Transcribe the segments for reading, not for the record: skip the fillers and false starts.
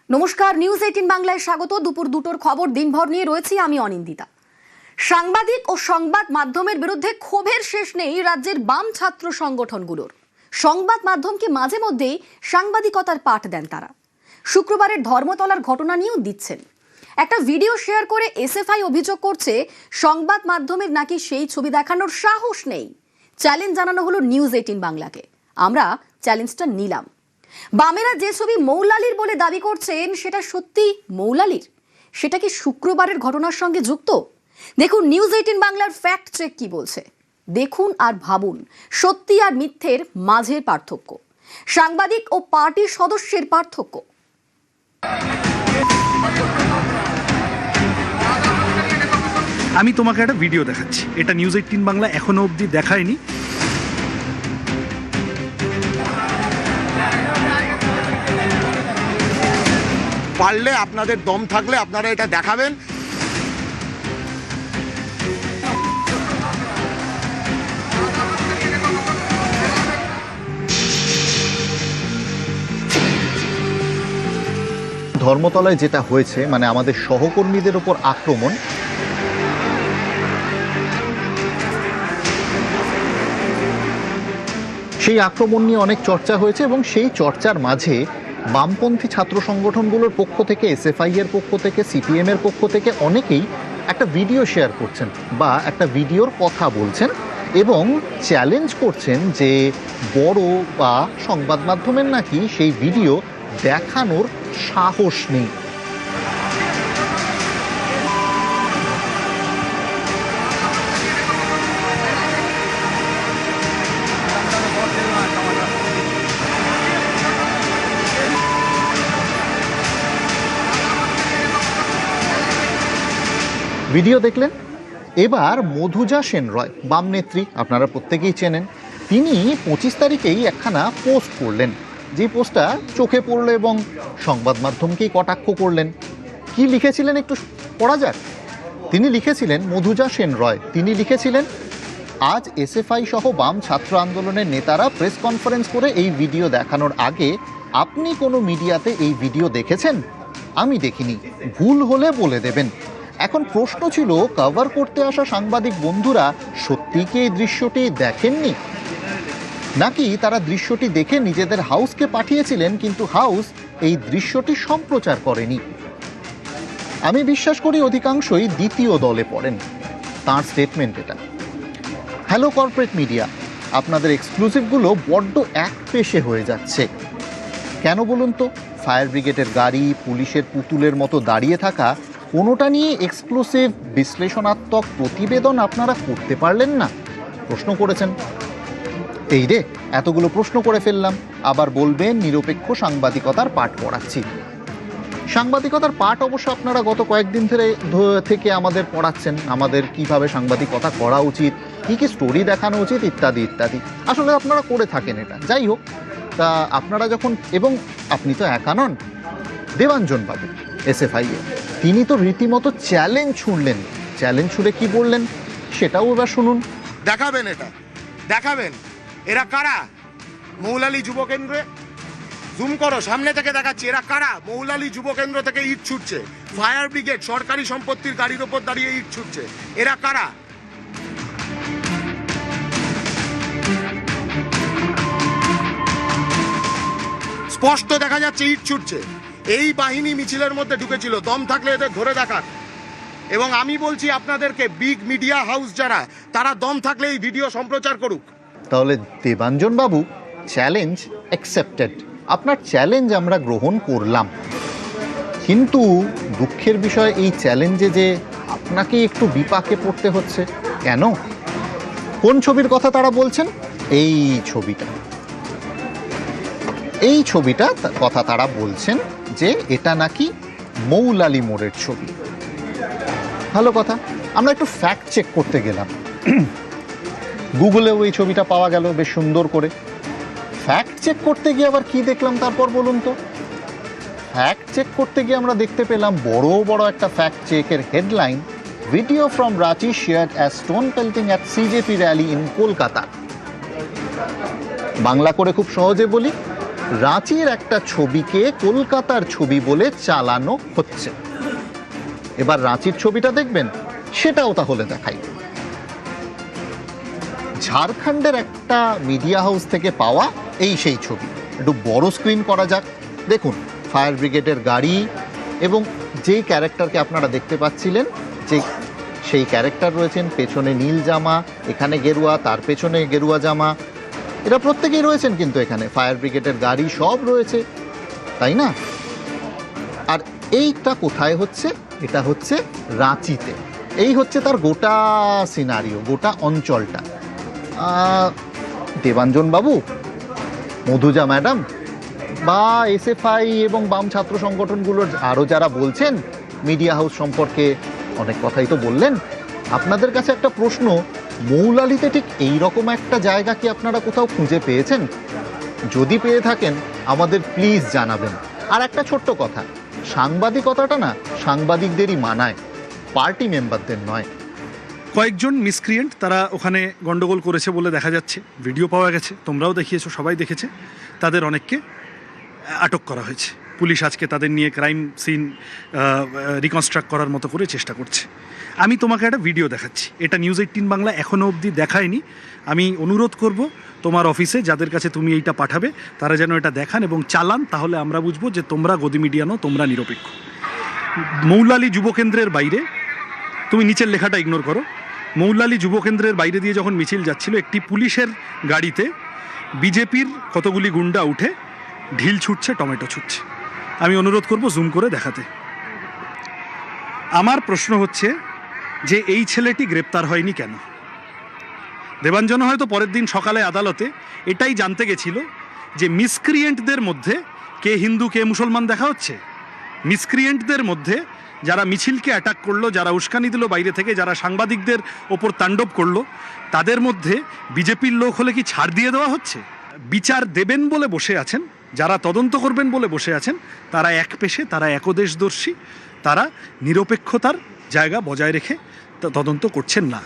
নমস্কার, নিউজ 18 বাংলায় স্বাগত। দুপুর দুটোর খবর দিনভর নিয়ে রয়েছি আমি অনিন্দিতা। সাংবাদিক ও সংবাদ মাধ্যমের বিরুদ্ধে ক্ষোভের শেষ নেই রাজ্যের বাম ছাত্র সংগঠনগুলোর। সংবাদ মাধ্যমকে মাঝে মধ্যেই সাংবাদিকতার পাঠ দেন তারা। শুক্রবারের ধর্মতলার ঘটনা নিয়েও দিচ্ছেন। একটা ভিডিও শেয়ার করে এসএফআই অভিযোগ করছে সংবাদ মাধ্যমের নাকি সেই ছবি দেখানোর সাহস নেই। চ্যালেঞ্জ জানানো হলো নিউজ 18 বাংলাকে। আমরা চ্যালেঞ্জটা নিলাম। বামেরা যে ছবি মৌলালির বলে দাবি করছেন সেটা সত্যি মৌলালির? সেটা কি শুক্রবারের ঘটনার সঙ্গে যুক্ত? দেখুন নিউজ 18 বাংলার ফ্যাক্ট চেক কি বলছে। দেখুন আর ভাবুন সত্যি আর মিথ্যের মাঝের পার্থক্য, সাংবাদিক ও পার্টির সদস্যের পার্থক্য। আমি তোমাকে একটা ভিডিও দেখাচ্ছি, এটা নিউজ 18 বাংলা এখনো অবধি দেখায়নি। পারলে আপনাদের দম থাকলে আপনারা এটা দেখাবেন। ধর্মতলায় যেটা হয়েছে, মানে আমাদের সহকর্মীদের উপর আক্রমণ, সেই আক্রমণ নিয়ে অনেক চর্চা হয়েছে এবং সেই চর্চার মাঝে বামপন্থী ছাত্র সংগঠনগুলোর পক্ষ থেকে, এসএফআই এর পক্ষ থেকে, সিপিএম এর পক্ষ থেকে অনেকেই একটা ভিডিও শেয়ার করছেন বা একটা ভিডিওর কথা বলছেন এবং চ্যালেঞ্জ করছেন যে বড় বা সংবাদ মাধ্যমের নাকি সেই ভিডিও দেখানোর সাহস নেই। ভিডিও দেখলেন। এবার মধুজা সেন রয়, বাম নেত্রী, আপনারা প্রত্যেকেই চেনেন। তিনি 25 তারিখেই একখানা পোস্ট করলেন, যে পোস্টটা চোখে পড়লো এবং সংবাদ মাধ্যমকেই কটাক্ষ করলেন। কি লিখেছিলেন একটু পড়া যাক। তিনি লিখেছিলেন, মধুজা সেন রয়, তিনি লিখেছিলেন, আজ এসএফআই সহ বাম ছাত্র আন্দোলনের নেতারা প্রেস কনফারেন্স করে এই ভিডিও দেখানোর আগে আপনি কোনো মিডিয়াতে এই ভিডিও দেখেছেন? আমি দেখিনি, ভুল হলে বলে দেবেন। এখন প্রশ্ন ছিল, কভার করতে আসা সাংবাদিক বন্ধুরা সত্যি কি এই দৃশ্যটি দেখেননি, নাকি তারা দৃশ্যটি দেখে নিজেদের হাউসকে পাঠিয়েছিলেন কিন্তু হাউস এই দৃশ্যটি সম্প্রচার করেনি? আমি বিশ্বাস করি অধিকাংশই দ্বিতীয় দলে পড়েন। তাঁর স্টেটমেন্ট এটা। হ্যালো কর্পোরেট মিডিয়া, আপনাদের এক্সক্লুসিভগুলো বড্ড একপেশে হয়ে যাচ্ছে। কেন বলুন তো? ফায়ার ব্রিগেডের গাড়ি, পুলিশের পুতুলের মতো দাঁড়িয়ে থাকা, কোনোটা নিয়ে এক্সক্লুসিভ বিশ্লেষণাত্মক প্রতিবেদন আপনারা করতে পারলেন না? প্রশ্ন করেছেন। এই রে, এতগুলো প্রশ্ন করে ফেললাম, আবার বলবেন নিরপেক্ষ সাংবাদিকতার পাঠ পড়াচ্ছি। সাংবাদিকতার পাঠ অবশ্য আপনারা গত কয়েকদিন থেকে আমাদের পড়াচ্ছেন, আমাদের কিভাবে সাংবাদিকতা করা উচিত, কী কী স্টোরি দেখানো উচিত, ইত্যাদি ইত্যাদি। আসলে আপনারা করে থাকেন এটা। যাই হোক, তা আপনারা যখন, এবং আপনি তো একা নন, দেবাঞ্জন বাবু এসএফআই এ, তিনি তো রীতিমতো চ্যালেঞ্জ ছুঁড়লেন। চ্যালেঞ্জ ছুঁড়ে কি বললেন সেটাও এবার শুনুন। দেখাবেন, এটা দেখাবেন। এরা কারা? মৌলালি যুব কেন্দ্রে জুম করো, সামনে থেকে দেখাচ্ছি। এরা কারা? মৌলালি যুব কেন্দ্র থেকে ইট ছুটছে, ফায়ার ব্রিগেড সরকারি সম্পত্তির গাড়ির ওপর দাঁড়িয়ে ইট ছুটছে। এরা কারা? স্পষ্ট দেখা যাচ্ছে ইট ছুটছে। এই বাহিনী মিছিলের মধ্যে ঢুকেছিল, দম থাকলে এদের ধরে দেখাক। এবং আমি বলছি আপনাদেরকে, বিগ মিডিয়া হাউস যারা, তারা দম থাকলে এই ভিডিও সম্প্রচার করুক। তাহলে দেবাঞ্জন বাবু, চ্যালেঞ্জ অ্যাকসেপ্টেড, আপনার চ্যালেঞ্জ আমরা গ্রহণ করলাম। কিন্তু দুঃখের বিষয়, এই চ্যালেঞ্জে যে আপনাকে একটু বিপাকে পড়তে হচ্ছে। কেন? কোন ছবির কথা তারা বলছেন? এই ছবিটা, এই ছবিটা কথা তারা বলছেন যে এটা নাকি মৌলালি মোড়ের ছবি। ভালো কথা, আমরা একটু ফ্যাক্ট চেক করতে গেলাম। গুগলেও এই ছবিটা পাওয়া গেল বেশ সুন্দর করে। ফ্যাক্ট চেক করতে গিয়ে আবার কি দেখলাম তারপর বলুন তো? ফ্যাক্ট চেক করতে গিয়ে আমরা দেখতে পেলাম বড় বড় একটা ফ্যাক্ট চেকের headline, video from Ranchi shared as stone pelting at CJP rally in Kolkata. Bangla করে খুব সহজে বলি, রাঁচির একটা ছবিকে কলকাতার ছবি বলে চালানো হচ্ছে। এবার রাঁচির ছবিটা দেখবেন, সেটাও তাহলে দেখাই। ঝাড়খণ্ডের একটা মিডিয়া হাউস থেকে পাওয়া এই সেই ছবি, একটু বড় স্ক্রিন করা যাক। দেখুন ফায়ার ব্রিগেডের গাড়ি এবং যেই ক্যারেক্টারকে আপনারা দেখতে পাচ্ছিলেন, যে সেই ক্যারেক্টার রয়েছেন, পেছনে নীল জামা, এখানে গেরুয়া, তার পেছনে গেরুয়া জামা, এরা প্রত্যেকেই রয়েছেন কিন্তু এখানে। ফায়ার ব্রিগেডের গাড়ি সব রয়েছে, তাই না? আর এইটা কোথায় হচ্ছে? এটা হচ্ছে রাঁচিতে। এই হচ্ছে তার গোটা সিনারিও, গোটা অঞ্চলটা। দেবাঞ্জন বাবু, মধুজা ম্যাডাম বা এসএফআই এবং বাম ছাত্র সংগঠনগুলোর আরও যারা বলছেন মিডিয়া হাউস সম্পর্কে অনেক কথাই তো বললেন, আপনাদের কাছে একটা প্রশ্ন, মৌলালিতে ঠিক এই রকম একটা জায়গা কি আপনারা কোথাও খুঁজে পেয়েছেন? যদি পেয়ে থাকেন আমাদের প্লিজ জানাবেন। আর একটা ছোট্ট কথা, সাংবাদিকতাটা না সাংবাদিকদেরই মানায়, পার্টি মেম্বারদের নয়। কয়েকজন মিসক্রিয়েন্ট তারা ওখানে গন্ডগোল করেছে বলে দেখা যাচ্ছে, ভিডিও পাওয়া গেছে, তোমরাও দেখিয়েছো, সবাই দেখেছে। তাদের অনেককে আটক করা হয়েছে। পুলিশ আজকে তাদের নিয়ে ক্রাইম সিন রিকনস্ট্রাক্ট করার মতো করে চেষ্টা করছে। আমি তোমাকে একটা ভিডিও দেখাচ্ছি, এটা নিউজ 18 বাংলা এখনও অবধি দেখায়নি। আমি অনুরোধ করব তোমার অফিসে যাদের কাছে তুমি এইটা পাঠাবে তারা যেন এটা দেখান এবং চালান, তাহলে আমরা বুঝবো যে তোমরা গদি মিডিয়া নও, তোমরা নিরপেক্ষ। মৌলালি যুবকেন্দ্রের বাইরে, তুমি নিচের লেখাটা ইগনোর করো, মৌলালি যুবকেন্দ্রের বাইরে দিয়ে যখন মিছিল যাচ্ছিল, একটি পুলিশের গাড়িতে বিজেপির কতগুলি গুন্ডা উঠে ঢিল ছুটছে, টমেটো ছুটছে। আমি অনুরোধ করব জুম করে দেখাতে। আমার প্রশ্ন হচ্ছে যে এই ছেলেটি গ্রেপ্তার হয়নি কেন? দেবাঞ্জন হয়তো পরের দিন সকালে আদালতে এটাই জানতে গেছিল যে মিসক্রিয়েন্টদের মধ্যে কে হিন্দু কে মুসলমান দেখা হচ্ছে। মিসক্রিয়েন্টদের মধ্যে যারা মিছিলকে অ্যাটাক করলো, যারা উস্কানি দিল বাইরে থেকে, যারা সাংবাদিকদের ওপর তাণ্ডব করলো, তাদের মধ্যে বিজেপির লোক হলে কি ছাড় দিয়ে দেওয়া হচ্ছে? বিচার দেবেন বলে বসে আছেন, যারা তদন্ত করবেন বলে বসে আছেন, তারা এক পেশে, তারা একদেশদর্শী, তারা নিরপেক্ষতার জায়গা বজায় রেখে তদন্ত করছেন না।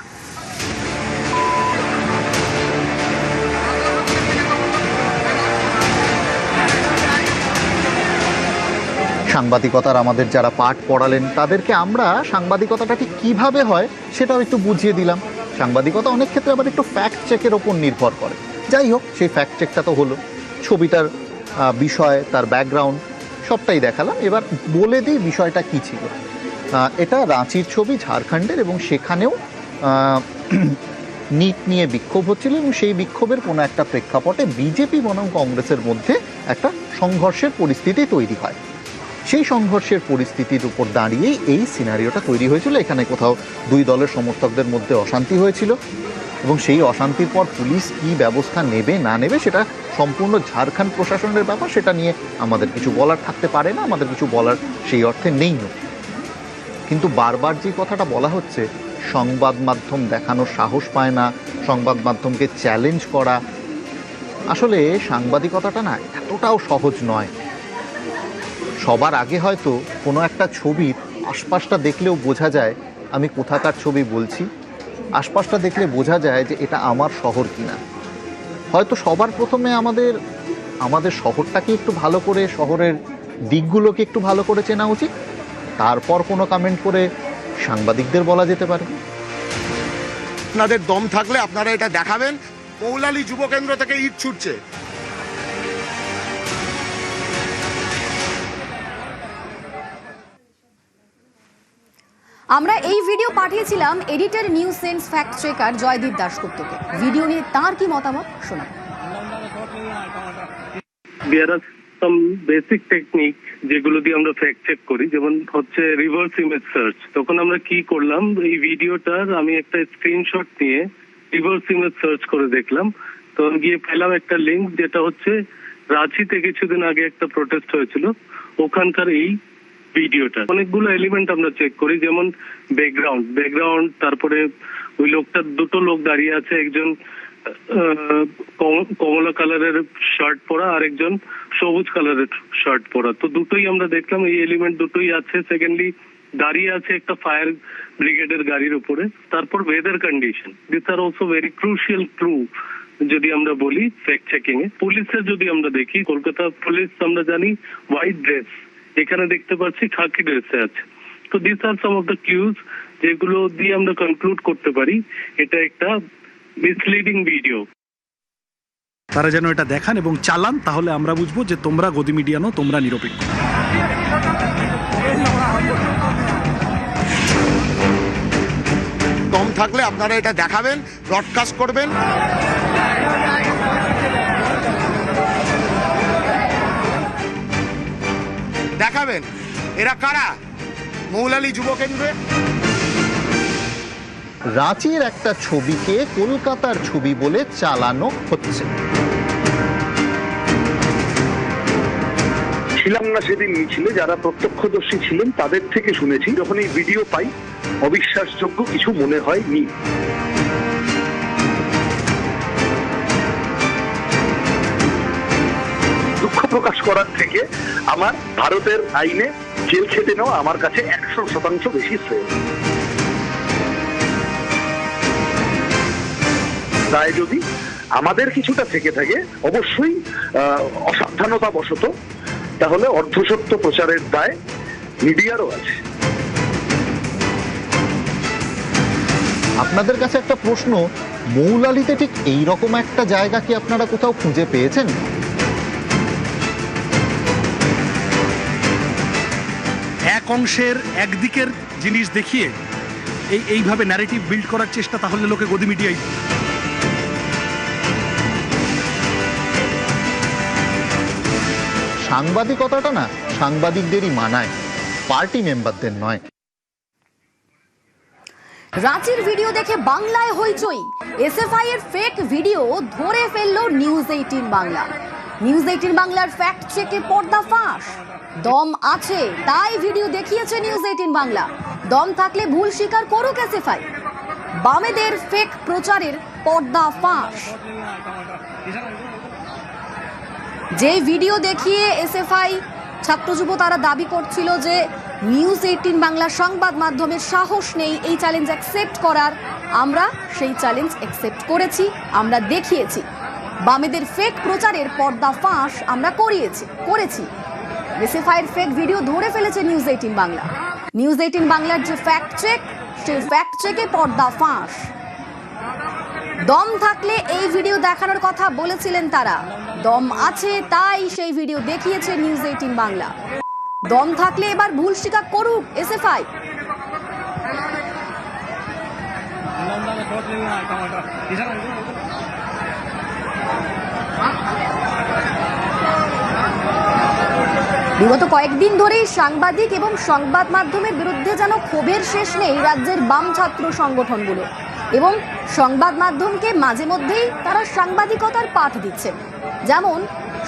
সাংবাদিকতার আমাদের যারা পাঠ পড়ালেন তাদেরকে আমরা সাংবাদিকতাটা ঠিক কীভাবে হয় সেটাও একটু বুঝিয়ে দিলাম। সাংবাদিকতা অনেক ক্ষেত্রে আবার একটু ফ্যাক্ট চেকের ওপর নির্ভর করে। যাই হোক, সেই ফ্যাক্ট চেকটা তো হলো, ছবিটার বিষয়, তার ব্যাকগ্রাউন্ড সবটাই দেখালাম। এবার বলে দিই বিষয়টা কী ছিল। এটা রাঁচির ছবি, ঝাড়খণ্ডের, এবং সেখানেও নিট নিয়ে বিক্ষোভ হচ্ছিল এবং সেই বিক্ষোভের কোনো একটা প্রেক্ষাপটে বিজেপি বনাম কংগ্রেসের মধ্যে একটা সংঘর্ষের পরিস্থিতি তৈরি হয়। সেই সংঘর্ষের পরিস্থিতির উপর দাঁড়িয়েই এই সিনারিওটা তৈরি হয়েছিল। এখানে কোথাও দুই দলের সমর্থকদের মধ্যে অশান্তি হয়েছিল এবং সেই অশান্তির পর পুলিশ কী ব্যবস্থা নেবে না নেবে সেটা সম্পূর্ণ ঝাড়খণ্ড প্রশাসনের ব্যাপার, সেটা নিয়ে আমাদের কিছু বলার থাকতে পারে না, আমাদের কিছু বলার সেই অর্থে নেই। কিন্তু বারবার যে কথাটা বলা হচ্ছে, সংবাদ মাধ্যম দেখানোর সাহস পায় না, সংবাদ মাধ্যমকে চ্যালেঞ্জ করা, আসলে সাংবাদিকতাটা না এতটাও সহজ নয়। সবার আগে হয়তো কোনো একটা ছবির আশপাশটা দেখলেও বোঝা যায় আমি কোথাকার ছবি বলছি, আশপাশটা দেখলে বোঝা যায় যে এটা আমার শহর কিনা। হয়তো সবার প্রথমে আমাদের শহরটাকে একটু ভালো করে, শহরের দিকগুলোকে একটু ভালো করে চেনা উচিত, তারপর কোনো কমেন্ট করে সাংবাদিকদের বলা যেতে পারে। আপনাদের দম থাকলে আপনারা এটা দেখাবেন। মৌলালি যুবকেন্দ্র থেকে ইট ছুটছে। আমরা এই ভিডিও পাঠিয়েছিলাম editor news sense fact checker Joydeep দাশগুপ্তকে। ভিডিও নিয়ে তার কি মতামত শোনাব। There are some basic technique যেগুলো দিয়ে আমরা ফ্যাক্ট চেক করি, যেমন হচ্ছে রিভার্স ইমেজ সার্চ। তখন আমরা কি করলাম, এই ভিডিওটার আমি একটা স্ক্রিনশট নিয়ে রিভার্স ইমেজ সার্চ করে দেখলাম। তখন গিয়ে পেলাম একটা লিঙ্ক, যেটা হচ্ছে রাঁচিতে কিছুদিন আগে একটা প্রোটেস্ট হয়েছিল, ওখানকার এই ভিডিওটা। অনেকগুলো এলিমেন্ট আমরা চেক করি, যেমন ব্যাকগ্রাউন্ড, তারপরে ওই লোকটার দুটো লোক দাঁড়িয়ে আছে, একজন কমলা কালারের শার্ট পরা আর একজন সবুজ কালারের শার্ট পরা। তো দুটোই আমরা দেখলাম, এই এলিমেন্ট দুটোই আছে। সেকেন্ডলি দাঁড়িয়ে আছে একটা ফায়ার ব্রিগেডের গাড়ির উপরে। তারপর weather condition, this are also very crucial clue যদি আমরা বলি ফ্যাক্ট চেকিং এ, পুলিশের যদি আমরা দেখি, কলকাতা পুলিশ আমরা জানি হোয়াইট ড্রেস, এখানে দেখতে পাচ্ছি খাকি ড্রেসে আছে। তো this are some of the clues যেগুলো দিয়ে আমরা কনক্লুড করতে পারি এটা একটা মিসলিডিং ভিডিও। তারা যেন এটা দেখান এবং চালান, তাহলে আমরা বুঝবো যে তোমরা গদি মিডিয়া নও, তোমরা নিরপেক্ষ। দম থাকলে আপনারা এটা দেখাবেন, ব্রডকাস্ট করবেন। দেখাবেন এরা কারা মৌলালী যুব কেন্দ্রে। রাঁচির একটা ছবিকে কলকাতার ছবি বলে চালানো হচ্ছে। ছিলাম না সেদিন মিছিলে, যারা প্রত্যক্ষদর্শী ছিলেন তাদের থেকে শুনেছি, যখন এই ভিডিও পাই অবিশ্বাসযোগ্য কিছু মনে হয়নি। দুঃখ প্রকাশ করার থেকে আমার ভারতের আইনে জেল খেটে নেওয়া আমার কাছে 100% বেশি শ্রেয়। তাই যদি আমাদের কিছুটা থেকে থাকে, অবশ্যই অসাবধানতা বশত, তাহলে অর্ধসত্য প্রচারের দায় মিডিয়ারও আছে। আপনাদের কাছে একটা প্রশ্ন, মৌলালিতে ঠিক এইরকম একটা জায়গা কি আপনারা কোথাও খুঁজে পেয়েছেন? এক অংশের একদিকের জিনিস দেখিয়ে এইভাবে ন্যারেটিভ বিল্ড করার চেষ্টা, তাহলে লোকে গদি মিডিয়াই। সাংবাদিকতাটা না সাংবাদিকদেরই মানায়, পার্টি মেম্বারদের নয়। রাঁচির ভিডিও দেখে বাংলায় হইচই, এসএফআই এর ফেক ভিডিও ধরে ফেললো নিউজ 18 বাংলা। নিউজ 18 বাংলার ফ্যাক্ট চেকে পর্দা ফাঁস। দম আছে তাই ভিডিও দেখিয়েছে নিউজ 18 বাংলা, দম থাকলে ভুল স্বীকার করুক এসএফআই। বামেদের ফেক প্রচারের পর্দা ফাঁস। যে ভিডিও দেখিয়ে এসএফআই ছাত্র যুব তারা দাবি করছিল যে নিউজ 18 বাংলা সংবাদ মাধ্যমের সাহস নেই এই চ্যালেঞ্জ অ্যাকসেপ্ট করার, আমরা সেই চ্যালেঞ্জ অ্যাকসেপ্ট করেছি, আমরা দেখিয়েছি। বামেদের ফেক প্রচারের পর্দা ফাঁস আমরা করেছি। এসএফআই এর ফেক ভিডিও ধরে ফেলেছে নিউজ 18 বাংলা। নিউজ 18 বাংলার যে ফ্যাক্ট চেক, সেই ফ্যাক্ট চেকে পর্দা ফাঁস। দম থাকলে এই ভিডিও দেখানোর কথা বলেছিলেন তারা, দম আছে তাই সেই ভিডিও দেখিয়েছে নিউজ 18 বাংলা। দম থাকলে এবার ভুল স্বীকার করুক এসএফআই। বিগত কয়েকদিন ধরেই সাংবাদিক এবং সংবাদ মাধ্যমের বিরুদ্ধে যেন ক্ষোভের শেষ নেই রাজ্যের বাম ছাত্র সংগঠনগুলো, এবং সংবাদ মাধ্যমকে মাঝে মধ্যেই তারা সাংবাদিকতার পাঠ দিচ্ছেন। যেমন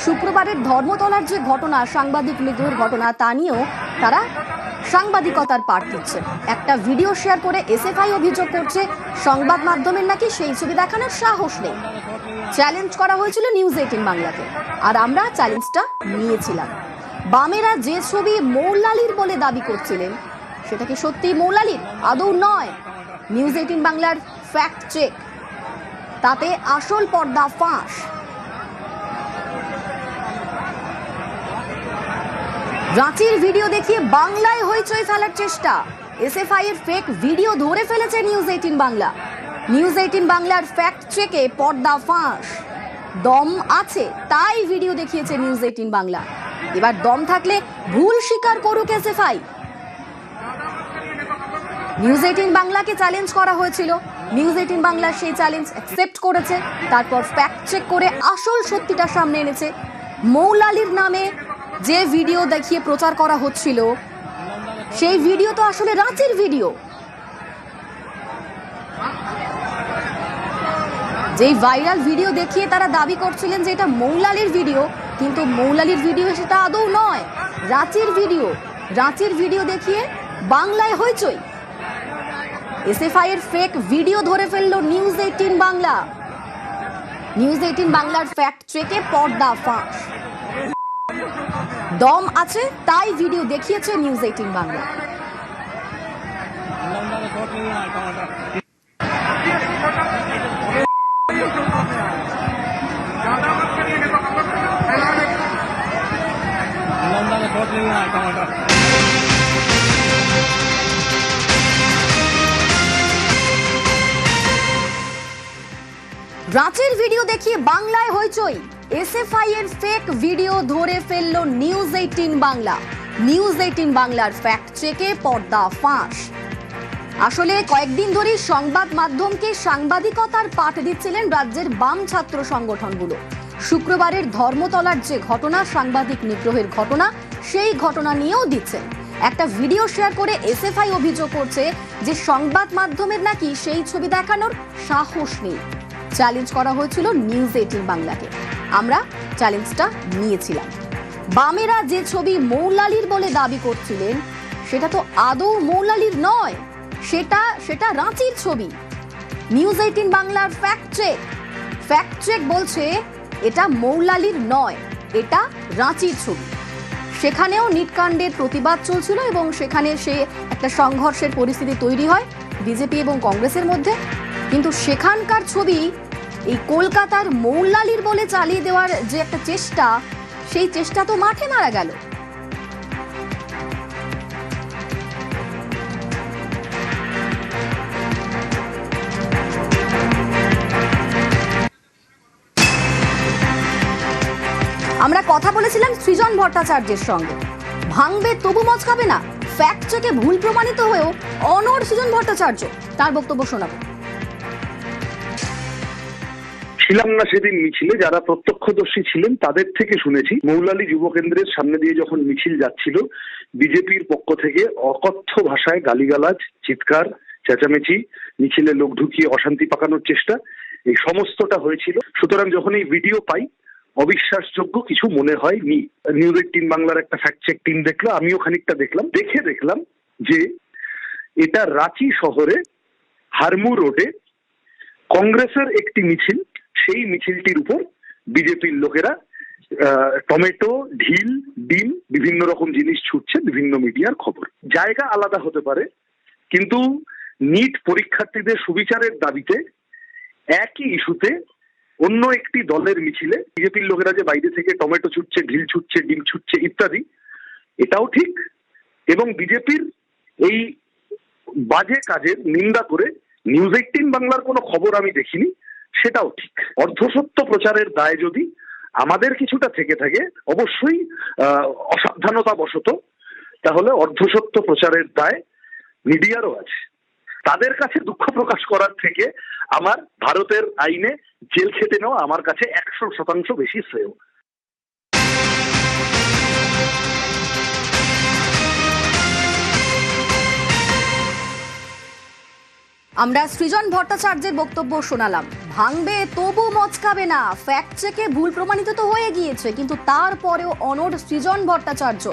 শুক্রবারের ধর্মতলার যে ঘটনা, সাংবাদিক নিগ্রহের ঘটনা, তা নিয়েও তারা সাংবাদিকতার পাঠ দিচ্ছেন। একটা ভিডিও শেয়ার করে এসএফআই অভিযোগ করছে সংবাদ মাধ্যমের নাকি সেই ছবি দেখানোর সাহস নেই। চ্যালেঞ্জ করা হয়েছিল নিউজ 18 বাংলাকে, আর আমরা চ্যালেঞ্জটা নিয়েছিলাম। বামেরা যে ছবি মৌলালির বলে দাবি করছিলেন সেটা কি সত্যি মৌলালির? আদৌ নয়। নিউজ 18 বাংলার ফ্যাক্ট চেক, তাতে আসল পর্দা ফাঁস। রাঁচির ভিডিও দেখিয়ে বাংলায় হইচই ফেলার চেষ্টা, এসএফআই এর ফেক ভিডিও ধরে ফেলেছে নিউজ 18 বাংলা। নিউজ 18 বাংলার ফ্যাক্ট চেকে পর্দা ফাঁস। দম আছে তাই ভিডিও দেখিয়েছে নিউজ 18 বাংলা। এবার দম থাকলে ভুল স্বীকার করুক এসএফআই। নিউজ 18 বাংলাকে চ্যালেঞ্জ করা হয়েছিল, নিউজ 18 বাংলা সেই চ্যালেঞ্জ অ্যাকসেপ্ট করেছে, তারপর ফ্যাক্ট চেক করে আসল সত্যিটা সামনে এনেছে। মৌলালির নামে যে ভিডিও দেখিয়ে প্রচার করা হচ্ছিল সেই ভিডিও তো আসলে রাঁচির ভিডিও। যেই ভাইরাল ভিডিও দেখিয়ে তারা দাবি করছিলেন যে এটা মৌলালির ভিডিও, কিন্তু মৌলালির ভিডিও সেটা আদৌ নয়, রাঁচির ভিডিও। রাঁচির ভিডিও দেখিয়ে বাংলায় হইচই। এসএফআই এর ফেক ভিডিও ধরে ফেললো নিউজ 18 বাংলা। নিউজ 18 বাংলার ফ্যাক্ট চেকে পর্দা ফাঁস। দম আছে তাই ভিডিও দেখিয়েছে নিউজ 18 বাংলা। রাঁচির ভিডিও দেখিয়ে বাংলায় হইচই। এসএফআই এর ফেক ভিডিও ধরে ফেললো নিউজ 18 বাংলা। নিউজ 18 বাংলার ফ্যাক্ট চেকে পর্দা ফাঁস। আসলে কয়েকদিন ধরেই সংবাদ মাধ্যমকে সাংবাদিকতার পাঠ দিচ্ছিলেন রাজ্যের বাম ছাত্র সংগঠনগুলো। শুক্রবারের ধর্মতলার যে ঘটনা, সাংবাদিক নিগ্রহের ঘটনা, সেই ঘটনা নিয়েও দিচ্ছেন। একটা ভিডিও শেয়ার করে এসএফআই অভিযোগ করছে যে সংবাদ মাধ্যমের নাকি সেই ছবি দেখানোর সাহস নেই। চ্যালেঞ্জ করা হয়েছিল নিউজ 18 বাংলাকে। আমরা চ্যালেঞ্জটা নিয়েছিলাম। বামেরা যে ছবি মৌলালির বলে দাবি করছিলেন, সেটা তো আদৌ মৌলালির নয়, সেটা রাঁচির ছবি। নিউজ 18 বাংলার ফ্যাক্ট চেক বলছে এটা মৌলালির নয়, এটা রাঁচির ছবি। সেখানেও নিটকাণ্ডের প্রতিবাদ চলছিল এবং সেখানে সে একটা সংঘর্ষের পরিস্থিতি তৈরি হয় বিজেপি এবং কংগ্রেসের মধ্যে। কিন্তু সেখানকার ছবি এই কলকাতার মৌলালির বলে চালিয়ে দেওয়ার যে একটা চেষ্টা, সেই চেষ্টা তো মাঠে মারা গেল। আমরা কথা বলেছিলাম সৃজন ভট্টাচার্যের সঙ্গে। ভাঙবে তবু মচকাবে না, ফ্যাক্ট চেকে ভুল প্রমাণিত হয়েও অনড় সৃজন ভট্টাচার্য। তার বক্তব্য শোনাবো। ছিলাম না সেদিন মিছিলে, যারা প্রত্যক্ষদর্শী ছিলেন তাদের থেকে শুনেছি মৌলালী যুব কেন্দ্রের সামনে দিয়ে যখন মিছিল যাচ্ছিল, বিজেপির পক্ষ থেকে অকথ্য ভাষায় গালিগালাজ, চিৎকার, চেঁচামেচি, মিছিলে লোক ঢুকিয়ে অশান্তি পাকানোর চেষ্টা, এই সমস্তটা হয়েছিল। সুতরাং যখন এই ভিডিও পাই, অবিশ্বাসযোগ্য কিছু মনে হয়নি। নিউজ 18 বাংলার একটা ফ্যাক্ট চেক টিম দেখলো, আমিও খানিকটা দেখলাম। দেখলাম যে এটা রাঁচি শহরে হারমু রোডে কংগ্রেসের একটি মিছিল, সেই মিছিলটির উপর বিজেপির লোকেরা টমেটো, ঢিল, ডিম, বিভিন্ন রকম জিনিস ছুটছে, বিভিন্ন মিডিয়ার খবর। জায়গা আলাদা হতে পারে, কিন্তু নিট পরীক্ষার্থীদের সুবিচারের দাবিতে একই ইস্যুতে অন্য একটি দলের মিছিলে বিজেপির লোকেরা যে বাইরে থেকে টমেটো ছুটছে, ঢিল ছুটছে, ডিম ছুটছে ইত্যাদি, এটাও ঠিক। এবং বিজেপির এই বাজে কাজের নিন্দা করে নিউজ 18 বাংলার কোনো খবর আমি দেখিনি, সেটাও ঠিক। অর্ধসত্য প্রচারের দায় যদি আমাদের কিছুটা থেকে থাকে, অবশ্যই অসাবধানতা বশত, তাহলে অর্ধসত্য প্রচারের দায় মিডিয়ারও আছে। তাদের কাছে দুঃখ প্রকাশ করার থেকে আমার ভারতের আইনে জেল খেটে নেওয়া আমার কাছে 100% বেশি শ্রেয়। আমরা সৃজন ভট্টাচার্যের বক্তব্য শোনালাম। ভাঙবে তবু মচকাবে না, ফ্যাক্ট চেকে ভুল প্রমাণিত তো হয়ে গিয়েছে, কিন্তু তারপরেও অনড় সৃজন ভট্টাচার্য।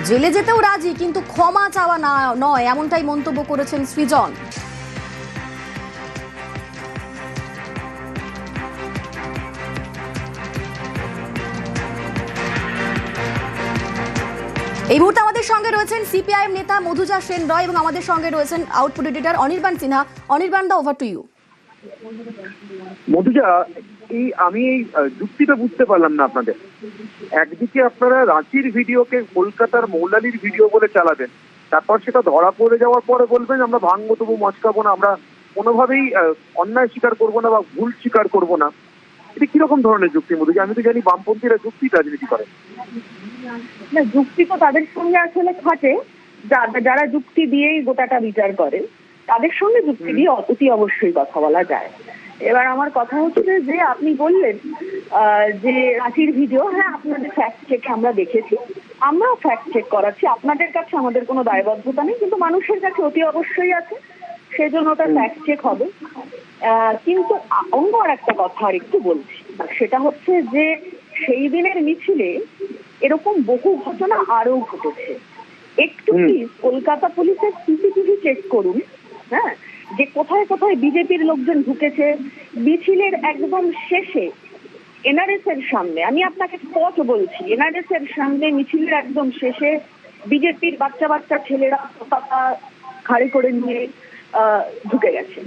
জেলে যেতেও রাজি, কিন্তু ক্ষমা চাওয়া নয়, এমনটাই মন্তব্য করেছেন সৃজন। এই মুহূর্তে আমাদের সঙ্গে রয়েছেন সিপিআইএম নেতা মধুজা সেন রয় এবং আমাদের সঙ্গে রয়েছেন আউটপুট এডিটর অনির্বাণ সিনহা। অনির্বাণ দা, ওভার টু ইউ। মধুজা, আমি এই যুক্তিটা বুঝতে পারলাম না আপনাদের। একদিকে আপনারা রাঁচির ভিডিওকে কলকাতার মৌলালির ভিডিও বলে চালাবেন, তারপর সেটা ধরা পড়ে যাওয়ার পরে বলবেন আমরা ভাঙবো তবু মচকাবো না, আমরা কোনোভাবেই অন্যায় স্বীকার করবো না বা ভুল স্বীকার করবো না। এটা কিরকম ধরনের যুক্তি মধুজা? আমি তো জানি বামপন্থীরা যুক্তি রাজনীতি করে না, যুক্তি তো তাদের সঙ্গে আসলে খাটে যারা যুক্তি দিয়েই গোটাটা বিচার করে, তাদের সঙ্গে যুক্তি দিয়ে অতি অবশ্যই কথা বলা যায়। এবার আমার কথা হচ্ছে যে আপনি বললেন যে রাঁচির ভিডিও, হ্যাঁ আপনাদের ফ্যাক্ট চেক আমরা দেখেছি, আমরাও ফ্যাক্ট চেক করাচ্ছি। আপনাদের কাছে আমাদের কোনো দায়বদ্ধতা নেই, কিন্তু মানুষের কাছে অতি অবশ্যই আছে, সেজন্য ওটা ফ্যাক্ট চেক হবে। কিন্তু অন্য আর একটা কথা আর একটু বলছি, সেটা হচ্ছে যে সেই দিনের মিছিলে এরকম বহু ঘটনা আরো ঘটেছে। একটু প্লিজ কলকাতা পুলিশের সিসিটিভি চেক করুন, হ্যাঁ, যে কোথায় কোথায় বিজেপির লোকজন ঢুকেছে। মিছিলের একদম শেষে এনআরএস এর সামনে, আমি আপনাকে স্পট বলছি, এনআরএস এর সামনে মিছিলের একদম শেষে বিজেপির বাচ্চা বাচ্চা ছেলেরা পতাকা খাড়ি করে নিয়ে ঢুকে গেছে।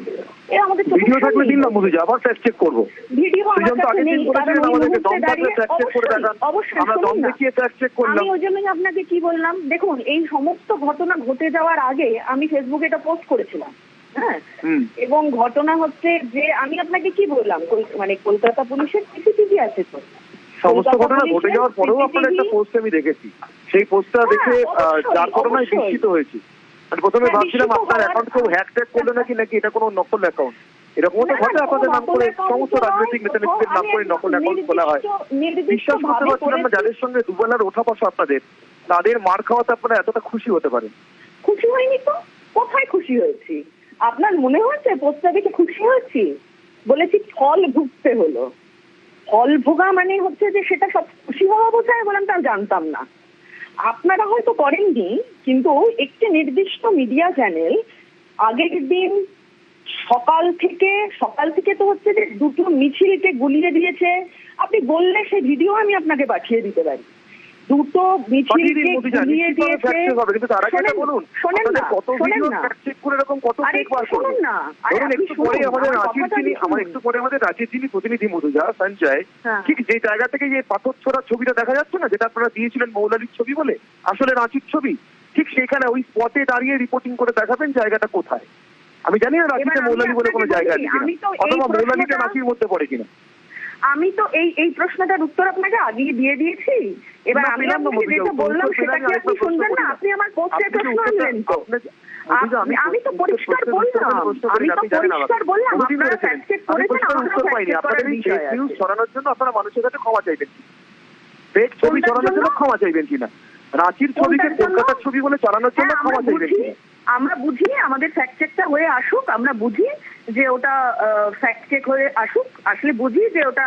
এ আমাদের ভিডিও থাকলে দিন না মধুজা, আবার ফ্যাক্ট চেক করবো। ভিডিও আমার সৃজন তো কাছে আগের নেই, দিন কারণ বলেছিলেন ওই আমাদেরকে মুহূর্তে দম থাকলে দাঁড়িয়ে ফ্যাক্ট চেক করে দেখান, অবশ্যই আমরা দম শুনুন না। দেখিয়ে ফ্যাক্ট চেক করলাম। আমি ওই জন্যই আপনাকে কি বললাম, দেখুন এই সমস্ত ঘটনা ঘটে যাওয়ার আগে আমি ফেসবুকে এটা পোস্ট করেছিলাম, হ্যাঁ, এবং ঘটনা হচ্ছে যে আমি আপনাকে কি বললাম, মানে কলকাতা পুলিশের সিসিটিভি আছে তো, সমস্ত কলকাতা ঘটনা ঘটে পুলিশের যাওয়ার পরেও আপনার একটা CCTV পোস্ট আমি দেখেছি, সেই পোস্টটা দেখে অবশ্যই, যার ঘটনায় অবশ্যই। বিস্মিত হয়েছি। আমি প্রথমে হ্যাঁ, ভাবছিলাম বিস্মিত আপনার হওয়ার- অ্যাকাউন্ট কেউ হ্যাক ট্যাক করলো নাকি এটা কোনো নকল অ্যাকাউন্ট। এরকমও তো না, ঘটে না, আপনাদের নাম নকল করে account সমস্ত নয়, রাজনৈতিক নেতা নেত্রীদের নাম করে আমি নকল অ্যাকাউন্ট খোলা হয়। নির্দিষ্ট বিশ্বাস করতে ভাবে পারছিলাম না যাদের সঙ্গে দুবেলার ওঠা বসা আপনাদের, তাদের মার খাওয়াতে আপনারা এতটা খুশি হতে পারেন। খুশি হয়নি তো, কোথায় খুশি হয়েছি? আপনার মনে হচ্ছে পোস্টটা দেখে খুশি হয়েছি? বলেছি ফল ভুগতে হলো। ফল ভোগা মানে হচ্ছে যে সেটা সব খুশি হওয়া বোঝায়, বললাম তা জানতাম না। আপনারা হয়তো করেননি, কিন্তু একটি নির্দিষ্ট মিডিয়া চ্যানেল আগের দিন সকাল থেকে তো হচ্ছে যে দুটো মিছিলকে গুলিয়ে দিয়েছে। আপনি বললে সেই ভিডিও আমি আপনাকে পাঠিয়ে দিতে পারি। দুটো মিছিলকে গুলিয়ে দিয়েছে। কিন্তু তার আগে এটা বলুন, শোনেন আপনাদের না, কত ভিডিও ফ্যাক্ট চেক করে এরকম কত আরে ফেক বার শুনুন করবেন? না, আরে ধরুন আপনি একটু পরে শুনুন, আমাদের আমার রাঁচির কথাটা যিনি শুনুন। একটু পরে আমাদের রাঁচির যিনি প্রতিনিধি মধুজা সঞ্জয়, হ্যাঁ। ঠিক যে জায়গা থেকে যে পাথর ছোড়ার ছবিটা দেখা যাচ্ছে না, যেটা আপনারা দিয়েছিলেন মৌলালির ছবি বলে, আসলে রাঁচির ছবি, ঠিক সেখানে ওই স্পটে দাঁড়িয়ে রিপোর্টিং করে দেখাবেন জায়গাটা কোথায়। আমি জানি না রাঁচিতে এবার আমি মৌলালি বলে কোনো আপনাকে জায়গা বলি, আছে আমি তো কিনা, এই অথবা মৌলালিটা প্রশ্নটা- রাঁচির মধ্যে পড়ে কিনা। আমি তো এই প্রশ্নটার উত্তর আপনাকে আগেই দিয়ে দিয়েছি। এবার না, আমি পেলাম না আপনাকে মধুজা, যেটা বললাম উত্তর সেটা পেলাম, কি আমি আপনি আরেকটা শুনবেন প্রশ্ন না? করি। আপনি আমার পোস্টের আপনি যে প্রশ্ন আনলেন তো। মধুজা, আমি তো পরিষ্কার বললাম, আমি তো পরিষ্কার বললাম আপনারা ফ্যাক্ট চেক করেছেন, আমারও উত্তর fact পাইনি। check আপনাদের করার এই বিষয় ফেক নিউজ আছে। ছড়ানোর জন্য আপনারা মানুষের কাছে ক্ষমা চাইবেন, ফেক ছবি কোনটার ছড়ানোর জন্য জন্য? ক্ষমা চাইবেন কিনা, রাঁচির ছবিকে কোনটার জন্য? কলকাতার ছবি বলে চালানোর জন্য হ্যাঁ, ক্ষমা চাইবেন কিনা। আমরা বুঝি আমাদের ফ্যাক্ট চেকটা হয়ে আসুক, আমরা বুঝি যে ওটা ফ্যাক্ট চেক হয়ে আসুক, আসলে বুঝি যে ওটা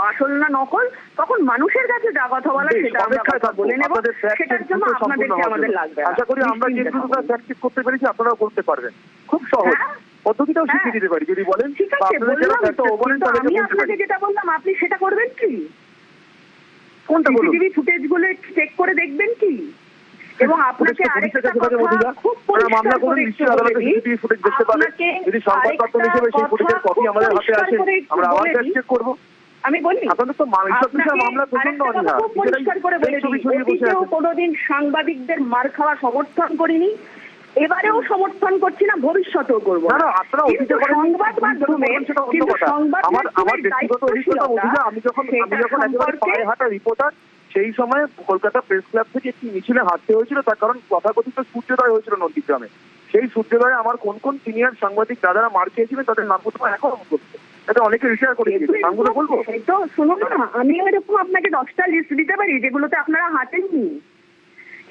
আসল না নকল, তখন মানুষের কাছে যা কথা বলা বেশ, সেটা আমরা অপেক্ষায় কথা থাকবো বলে নেব। আপনাদের fact সেটার check জন্য দ্রুত সম্পূর্ণ আপনাদেরকে হওয়ার আমাদের জন্য। লাগবে না। আশা করি আমরা যে নিশ্চিন্তে দ্রুত থাকুন। ফ্যাক্ট চেক করতে পেরেছি আপনারাও করতে পারবেন, খুব সহজ। হ্যাঁ। পদ্ধতিটাও শিখিয়ে হ্যাঁ। দিতে পারি যদি বলেন, ঠিক বা আছে, আপনাদের যারা বললাম fact তো, check করেন কিন্তু তাদেরকে আমি বলতে আপনাকে পারি। যেটা বললাম আপনি সেটা করবেন কি? কোনটা বলুন? সিসিটিভি ফুটেজ গুলো চেক করে দেখবেন কি? এবং আপনাকে আরেকটা কথা খুব মামলা পরিষ্কার করুন, করে নিশ্চয়ই আদালতে বলে দিই, সিসিটিভি ফুটেজ দেখতে পাবেন। আপনাকে যদি সংবাদপত্র আরেকটা হিসেবে সেই ফুটেজের কথা কপি খুব আমাদের হাতে পরিষ্কার আসে, করে একটু আমরা আবার বলে ফ্যাক্ট দিই। চেক করবো। আমি বলি আপনাদের তো এইসব বিষয়ে মামলা প্রচন্ড আরেকটা কথা অনীহা, খুব পরিষ্কার করে বলে ছবি দিই, ছড়িয়ে বসে অতীতেও আছে। কোনোদিন সাংবাদিকদের মার খাওয়া সমর্থন করিনি, এবারেও সমর্থন করছি না, ভবিষ্যতেও করবো না, না, আপনারা অতীতে কিন্তু করেননি, সংবাদ মাধ্যমে সেটা অন্য কথা। আমার ব্যক্তিগত অভিজ্ঞতা বলছি, আমি যখন একেবারে পায়ে হাঁটা রিপোর্টার, সেই সময় কলকাতা প্রেস ক্লাব থেকে একটি মিছিলে হাঁটতে হয়েছিল, তার কারণ তথাকথিত সূর্যোদয় হয়েছিল নন্দীগ্রামে। সেই সূর্যোদয়ে আমার কোন কোন সিনিয়র সাংবাদিক দাদারা মার খেয়েছিলেন তাদের নামগুলো এখন করছে, তাতে অনেকে রিটায়ার করে দিয়েছে, নামগুলো বলবো? তো শুনুন না, আমিও এরকম আপনাকে 10টা লিস্ট দিতে পারি যেগুলোতে আপনারা হাঁটেননি,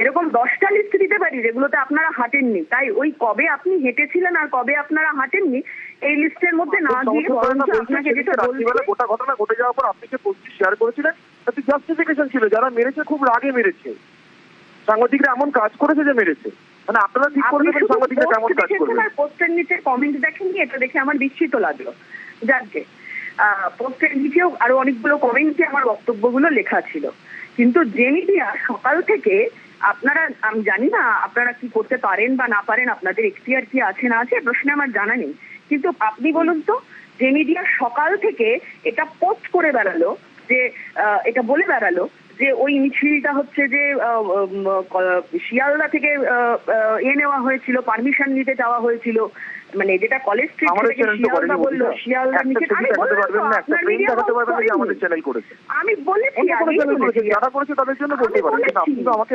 এরকম 10টা লিস্ট দিতে পারি যেগুলোতে আপনারা হাঁটেননি। তাই ওই কবে আপনি হেঁটেছিলেন আর কবে আপনারা হাঁটেননি এই লিস্টের মধ্যে না দিয়ে বরঞ্চ আপনাকে যেটা রাত্রিবেলা বলছি, গোটা ঘটনা ঘটে যাওয়ার পর আপনি যে পোস্টটি শেয়ার করেছিলেন তাতে জাস্টিফিকেশন ছিল, যারা মেরেছে খুব রাগে মেরেছে, সাংবাদিকরা এমন কাজ করেছে যে মেরেছে, মানে আপনারা ঠিক করে আপনি দেবেন শুধু সাংবাদিকরা কেমন পোস্ট কাজ দেখেছেন করবে। আর পোস্টের নিচে কমেন্ট দেখেননি, এটা দেখে আমার বিস্মিত লাগলো। যাকে পোস্টের নিচেও আরো অনেকগুলো কমেন্টে আমার বক্তব্যগুলো লেখা ছিল, কিন্তু যে মিডিয়া সকাল থেকে আপনারা, আমি জানি না আপনারা কি করতে পারেন বা না পারেন, আপনাদের এখতিয়ার কি আছে না আছে প্রশ্নে আমার জানা নেই, কিন্তু আপনি বলুন তো, যে মিডিয়া সকাল থেকে এটা পোস্ট করে বেড়ালো, যে এটা বলে বেড়ালো যে ওই মিছিলটা হচ্ছে যে শিয়ালদা থেকে নেওয়া হয়েছিল, পারমিশন নিতে যাওয়া হয়েছিল, মানে যেটা কলেজ স্ট্রিট আমাদের থেকে চ্যানেল তো শিয়ালদা করেনি, বললো, শিয়ালদা একটা মিছিল, ছবি আমি দেখাতে বললাম পারবেন তো, না, একটা আপনার ফ্রেম media দেখাতে house পারবেন না যে করেনি। আমাদের চ্যানেল করেছে। আমি বলেছি, অন্য কোনো আগেই চ্যানেল করেছে, বলেছি। যারা করেছে তাদের জন্য বলতে পারেন, কিন্তু আপনি তো আমাকে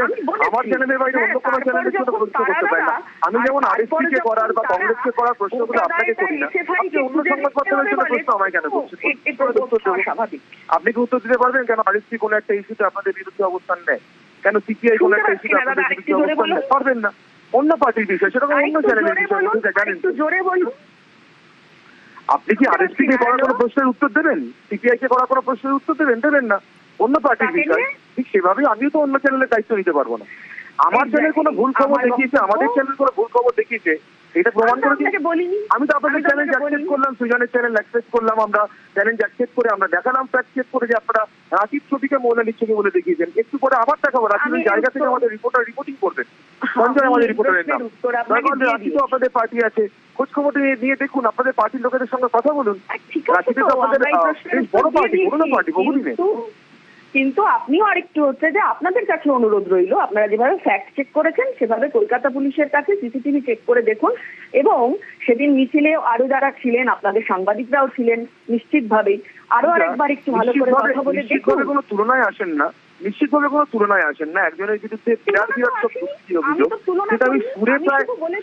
আমার চ্যানেলের বাইরে অন্য কোনো চ্যানেলের জন্য প্রশ্ন করতে পারেন না। আমি যেমন আরএসপি কে করার বা কংগ্রেসকে করার প্রশ্নগুলো আপনাকে করি না, আপনি অন্য সংবাদ মাধ্যমের জন্য প্রশ্ন আমায় কেন করছেন? স্বাভাবিক। আপনি কি উত্তর দিতে পারবেন কেন আরএসপি কোনো একটা ইস্যুতে আপনাদের বিরুদ্ধে অবস্থান নেয়, কেন সিপিআই কোনো একটা ইস্যুতে আপনাদের বিরুদ্ধে অবস্থান নেয়? পারবেন না, অন্য পার্টির বিষয়, সেটা অন্য চ্যানেলের বিষয়, জানেন। একটু জোরে বলুন। আপনি কি আরএসপি কে করা কোনো প্রশ্নের উত্তর দেবেন, সিপিআই কে করা কোনো প্রশ্নের উত্তর দেবেন? দেবেন না, অন্য পার্টির বিষয়। ঠিক সেভাবে আমিও তো অন্য চ্যানেলের দায়িত্ব নিতে পারবো না। আমার চ্যানেল কোনো ভুল খবর দেখিয়েছে, আমাদের চ্যানেল কোনো ভুল খবর দেখিয়েছে, এটা প্রমাণ করে দিন। আমি তো আপনাদের চ্যানেল অ্যাক্সেস করলাম, সুজনের চ্যানেল অ্যাক্সেস করলাম, আমরা চ্যানেল অ্যাক্সেস করে আমরা দেখালাম, ফ্যাক্ট চেক করে যে আপনারা রাঁচির ছবিকে মৌলালির ছবি বলে দেখিয়েছেন। একটু পরে আবার দেখাবো রাঁচির ওই জায়গা থেকে আমাদের রিপোর্টার রিপোর্টিং করবেন, সঞ্জয় আমাদের রিপোর্টারের নাম। রাঁচি তো আপনাদের পার্টি আছে, খোঁজ খবর নিয়ে দেখুন, আপনাদের পার্টির লোকেদের সঙ্গে কথা বলুন। ঠিক আছে, রাঁচিতে তো তো আপনাদের আমরা এই প্রশ্নের বেশ উত্তর বড় পার্টি, দিয়ে পুরনো দিয়েছি। পার্টি, বহুদিনের। কিন্তু আপনিও আরেকটু হচ্ছে যে আপনাদের কাছে অনুরোধ রইল, আপনারা যেভাবে ফ্যাক্ট চেক করেছেন সেভাবে কলকাতা পুলিশের কাছে সিসিটিভি চেক করে দেখুন, এবং সেদিন মিছিলে আরো যারা ছিলেন, আপনাদের সাংবাদিকরাও ছিলেন নিশ্চিতভাবেই, আরো আরেকবার একটু ভালো করে কথা বলে দেখুন। নিশ্চিতভাবে কোনো তুলনায় আসেন না, নিশ্চিতভাবে কোনো তুলনায় আসেন না। একজনের বিরুদ্ধে বিরাট বিরাট সব দুর্নীতি অভিযোগ, সেটা আমি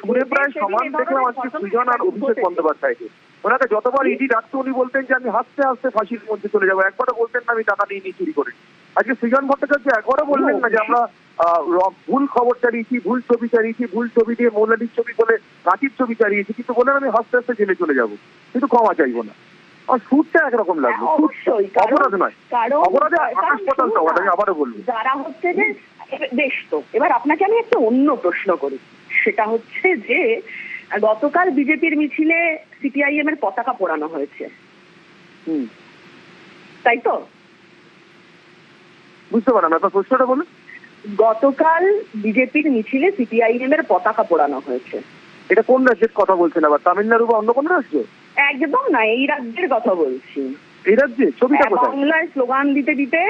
সুরে প্রায় সমান দেখলাম আজকে সৃজন আর অভিষেক বন্দ্যোপাধ্যায়কে। ওনাকে যতবার ইডি ডাকতো উনি বলতেন যে আমি হাসতে হাসতে ফাঁসির মধ্যে চলে যাবো, একবারও বলতেন না আমি টাকা নিয়ে চুরি করে। আজকে সৃজন ভট্টাচার্য একবারও বললেন না যে আমরা ভুল খবর চালিয়েছি, ভুল ছবি চালিয়েছি, ভুল ছবি দিয়ে মৌলালির ছবি বলে রাঁচির ছবি চালিয়েছি, কিন্তু বললেন আমি হাসতে হাসতে জেলে চলে যাবো, কিন্তু ক্ষমা চাইবো না। আর সুরটা একরকম লাগলো, অবশ্যই অপরাধ নয়, অপরাধে আকাশ পাতাল তফাৎ, আমি আবারও বলবো। যারা হচ্ছে যে বেশ, তো এবার আপনাকে আমি একটা অন্য প্রশ্ন করি, সেটা হচ্ছে যে গতকাল বিজেপির মিছিলে সিপিআইএম এর পতাকা পোড়ানো হয়েছে, তাই তো? বুঝতে পারলাম আপনার প্রশ্নটা বলুন। গতকাল বিজেপির মিছিলে সিপিআইএম এর পতাকা পোড়ানো হয়েছে। এটা কোন রাজ্যের কথা বলছেন আবার, তামিলনাড়ু বা অন্য কোন রাজ্য? একদম না, এই রাজ্যের কথা বলছি। এই রাজ্যে? ছবিটা কোথায়? বাংলায় স্লোগান দিতে দিতে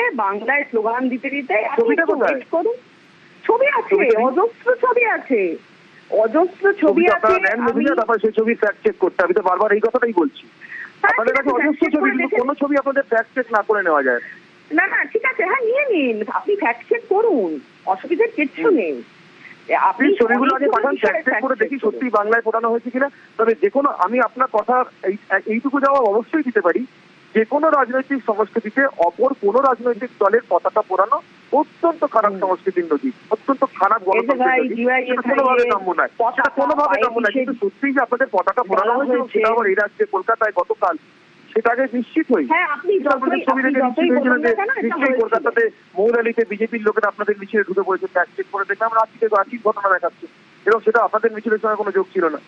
ছবিটা কোথায়? করুন, ছবি আছে, অজস্র ছবি আছে, অজস্র ছবি আছে। আপনারা নেন মহিলা, তারপর সেই ছবি ফ্যাক্ট চেক করতে, আমি তো বারবার এই কথাটাই বলছি। আপনাদের কাছে অজস্র ছবি, কিন্তু কোনো ছবি আপনাদের ফ্যাক্ট চেক না করে নেওয়া যায় না। না ঠিক আছে, হ্যাঁ নিয়ে নিন, আপনি ফ্যাক্ট চেক করুন, অসুবিধার কিচ্ছু নেই। আপনি ছবিগুলো আগে পাঠান, ফ্যাক্ট চেক করে দেখি সত্যি বাংলায় ফোটানো হয়েছে কিনা। তবে যে কোনো, আমি আপনার কথা এইটুকু জবাব অবশ্যই দিতে পারি, যে কোনো রাজনৈতিক সংস্কৃতিতে অপর কোনো রাজনৈতিক দলের পতাকা পোড়ানো অত্যন্ত খারাপ সংস্কৃতির নজির, অত্যন্ত খারাপ গণতন্ত্রের নজির, কোনোভাবে কাম্য নয়, সেটা কোনোভাবে কাম্য নয়। কিন্তু সত্যিই যে আপনাদের পতাকা পোড়ানো হয়েছে এবং সেটা আবার এই রাজ্যে কলকাতায় গতকাল, সেটা আগে নিশ্চিত হই। নিশ্চয়ই কলকাতাতে মৌলালিতে বিজেপির লোকেরা আপনাদের মিছিলে ঢুকে পড়েছে, ফ্যাক্ট চেক করে দেখলাম রাঁচিতে রাঁচির ঘটনা দেখাচ্ছে, এবং সেটা আপনাদের মিছিলের সঙ্গে কোনো যোগ ছিল না।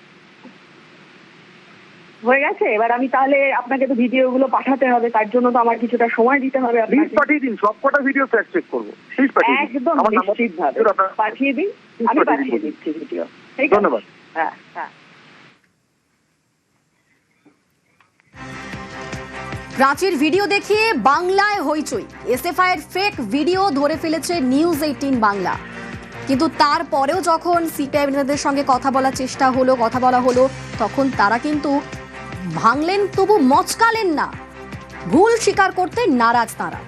হয়ে গেছে, এবার আমি তাহলে আপনাকে তো ভিডিওগুলো পাঠাতে হবে, তার জন্য তো আমার কিছুটা সময় দিতে হবে। প্লিজ পাঠিয়ে দিন, সবকটা ভিডিও ফ্যাক্ট চেক করবো, প্লিজ পাঠিয়ে দিন। একদম নিশ্চিতভাবে পাঠিয়ে দিন, আমি পাঠিয়ে দিচ্ছি ভিডিও। ধন্যবাদ। হ্যাঁ হ্যাঁ। রাঁচির ভিডিও দেখিয়ে বাংলায় হইচই, এসএফআই এর ফেক ভিডিও ধরে ফেলেছে নিউজ 18 বাংলা। কিন্তু তারপরেও যখন সিপিআইএমের সঙ্গে কথা বলা হলো, তখন তারা কিন্তু ভাঙলেন, তবু মচকালেন না, ভুল স্বীকার করতে নারাজ তারা।